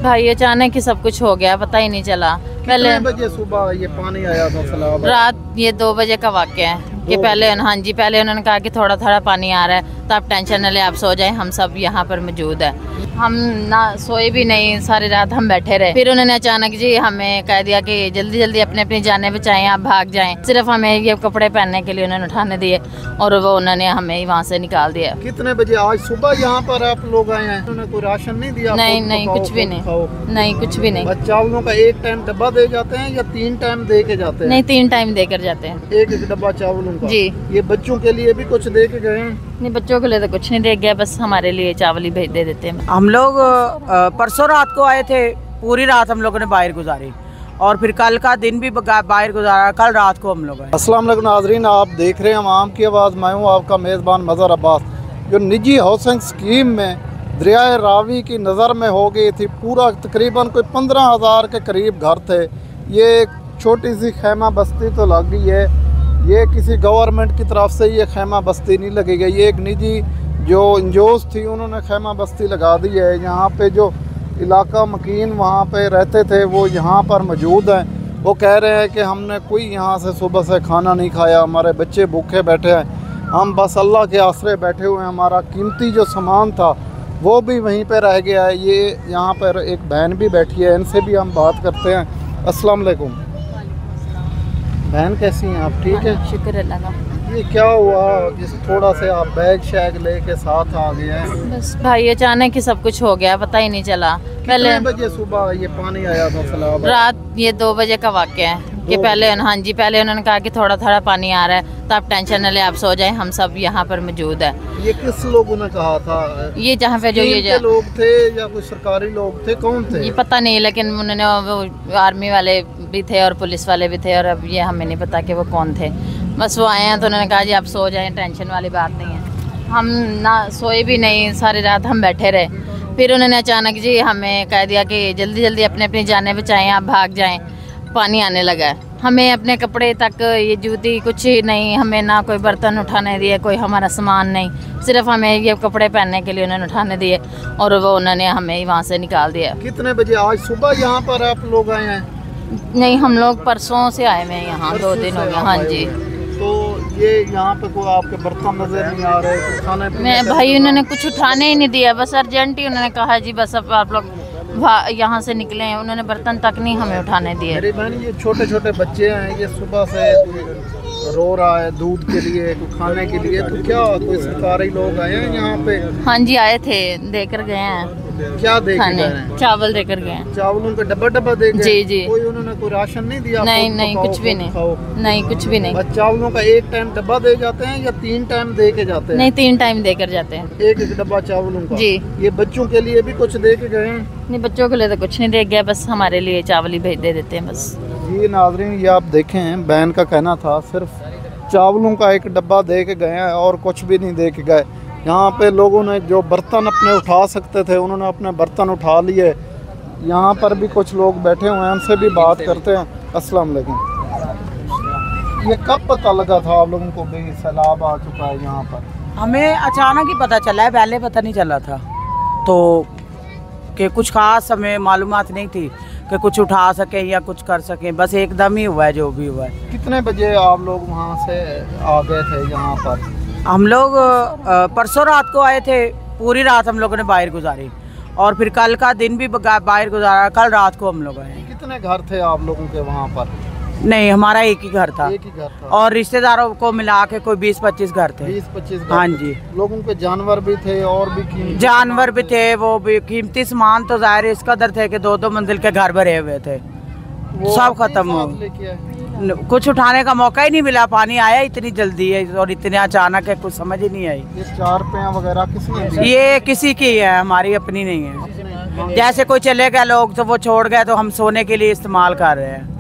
भाई अचानक ही सब कुछ हो गया, पता ही नहीं चला। पहले बजे सुबह ये पानी आया था सैलाब? रात ये 2 बजे का वाक़या है कि पहले, हाँ जी, पहले उन्होंने कहा कि थोड़ा थोड़ा पानी आ रहा है तो आप टेंशन न ले, आप सो जाएं, हम सब यहाँ पर मौजूद है। हम ना सोए भी नहीं, सारी रात हम बैठे रहे। फिर उन्होंने अचानक जी हमें कह दिया कि जल्दी जल्दी अपने अपनी जानें बचाएं, आप भाग जाएं। सिर्फ हमें ये कपड़े पहनने के लिए उन्होंने उठाने दिए और वो उन्होंने हमें वहाँ से निकाल दिया। कितने बजे आज सुबह यहाँ पर आप लोग आए हैं? उन्होंने कोई राशन नहीं दिया? नहीं नहीं, कुछ भी नहीं, नहीं कुछ भी नहीं। चावलों का एक टाइम डब्बा दे जाते हैं या 3 टाइम दे के जाते हैं? नहीं, 3 टाइम देकर जाते हैं। एक डब्बा चावलों का जी। ये बच्चों के लिए भी कुछ दे के गए हैं? नहीं, बच्चों के लिए तो कुछ नहीं दे गया, बस हमारे लिए चावल ही भेज दे देते हैं। हम लोग परसों रात को आए थे, पूरी रात हम लोगों ने बाहर गुजारी और फिर कल का दिन भी बाहर गुजारा, कल रात को हम लोग आए। अस्सलाम वालेकुम नाज़रीन, आप देख रहे हैं आवाम की आवाज़। मैं हूँ आपका मेज़बान मज़हर अब्बास। जो निजी हाउसिंग स्कीम में दरियाए रावी की नज़र में हो गई थी, पूरा तकरीबन कोई 15,000 के करीब घर थे। ये एक छोटी सी खैमा बस्ती तो लग गई है, ये किसी गवर्नमेंट की तरफ से ये खैमा बस्ती नहीं लगी गई, ये एक निजी जो इंजोस थी उन्होंने खैमा बस्ती लगा दी है। यहाँ पे जो इलाका मकीन वहाँ पे रहते थे वो यहाँ पर मौजूद हैं। वो कह रहे हैं कि हमने कोई यहाँ से सुबह से खाना नहीं खाया, हमारे बच्चे भूखे बैठे हैं, हम बस अल्लाह के आसरे बैठे हुए हैं, हमारा कीमती जो सामान था वो भी वहीं पे रह गया है। ये यहाँ पर एक बहन भी बैठी है, इनसे भी हम बात करते हैं। अस्सलाम वालेकुम बहन, कैसी हैं आप? ठीक है, शुक्र अल्लाह का। ये क्या हुआ जिस थोड़ा से आप बैग शैग लेके साथ आ गए हैं? बस भाई अचानक ही सब कुछ हो गया, पता ही नहीं चला। पहले बजे सुबह ये पानी आया था सैलाब? रात ये 2 बजे का वाक़या है कि पहले, हाँ जी, पहले उन्होंने कहा कि थोड़ा थोड़ा पानी आ रहा है तो आप टेंशन न ले, आप सो जाएं, हम सब यहाँ पर मौजूद है। ये किस लोगों ने कहा था? ये जहाँ पे जो ये लोग थे या कोई सरकारी लोग थे, कौन थे? ये पता नहीं, लेकिन उन्होंने वो आर्मी वाले भी थे और पुलिस वाले भी थे, और अब ये हमें नहीं पता कि वो कौन थे। बस वो आए हैं तो उन्होंने कहा जी आप सो जाएं, टेंशन वाली बात नहीं है। हम ना सोए भी नहीं, सारी रात हम बैठे रहे। फिर उन्होंने अचानक जी हमें कह दिया कि जल्दी जल्दी अपने अपनी जानें बचाएं, आप भाग जाएं, पानी आने लगा है। हमें अपने कपड़े तक, ये जूती कुछ ही नहीं, हमें ना कोई बर्तन उठाने दिए, कोई हमारा सामान नहीं, सिर्फ हमें ये कपड़े पहनने के लिए उन्होंने उठाने दिए और वो उन्होंने हमें वहाँ से निकाल दिया। कितने बजे आज सुबह यहाँ पर आप लोग आए हैं? नहीं, हम लोग परसों से आए हुए हैं यहाँ, 2 दिन हो गए। हाँ जी। तो ये यहाँ पे कोई आपके बर्तन नजर नहीं आ रहे, कुछ खाने मैं भाई उन्होंने कुछ उठाने ही नहीं दिया, बस अर्जेंट ही उन्होंने कहा जी बस अब आप लोग यहाँ से निकले हैं, उन्होंने बर्तन तक नहीं हमें उठाने दिए। मेरी बहन, ये छोटे छोटे बच्चे हैं, ये सुबह से रो रहा है दूध के लिए, कुछ खाने के लिए, तो क्या कोई सरकारी लोग आए हैं यहाँ पे? हाँ जी, आए थे, देकर गए हैं। क्या दे के गए हैं? चावल देकर गए हैं। चावलों का डब्बा दे गए? जी जी। कोई उन्होंने कोई राशन नहीं दिया? नहीं नहीं, कुछ भी नहीं, नहीं कुछ भी नहीं। चावलों का एक टाइम डब्बा दे जाते हैं या 3 टाइम दे के जाते हैं? नहीं, 3 टाइम देकर जाते हैं। एक डब्बा चावलों का? जी। ये बच्चों के लिए भी कुछ दे के गए हैं? नहीं, बच्चों के लिए तो कुछ नहीं दे गया, बस हमारे लिए चावल ही भेज दे देते हैं बस। जी नाज़रीन, ये आप देखें, बहन का कहना था सिर्फ चावलों का एक डब्बा दे के गए हैं और कुछ भी नहीं दे के गए। यहाँ पे लोगों ने जो बर्तन अपने उठा सकते थे उन्होंने अपने बर्तन उठा लिए। यहाँ पर भी कुछ लोग बैठे हुए हैं, उनसे भी बात करते हैं। अस्सलाम वालेकुम, ये कब पता लगा था आप लोगों को भी सैलाब आ चुका है यहाँ पर? हमें अचानक ही पता चला है, पहले पता नहीं चला था तो कि कुछ खास हमें मालूमात नहीं थी कि कुछ उठा सकें या कुछ कर सकें, बस एकदम ही हुआ है जो भी हुआ है। कितने बजे आप लोग वहाँ से आ गए थे यहाँ पर? हम लोग परसों रात को आए थे, पूरी रात हम लोगों ने बाहर गुजारी और फिर कल का दिन भी बाहर गुजारा, कल रात को हम लोग आए। कितने घर थे आप लोगों के वहाँ पर? नहीं, हमारा एक ही घर था। एक ही घर था और रिश्तेदारों को मिला के कोई 20-25 घर थे। 20-25 घर? हाँ जी। लोगों के जानवर भी थे और भी जानवर भी थे, वो भी कीमती सामान तो जाहिर इस कदर थे कि 2-2 मंजिल के घर भरे हुए थे, सब खत्म हो। कुछ उठाने का मौका ही नहीं मिला, पानी आया इतनी जल्दी है और इतने अचानक है, कुछ समझ ही नहीं आई। ये चारपाइयाँ वगैरह किसने दी? ये किसी की है, हमारी अपनी नहीं है। जैसे कोई चले गए लोग तो वो छोड़ गए तो हम सोने के लिए इस्तेमाल कर रहे हैं।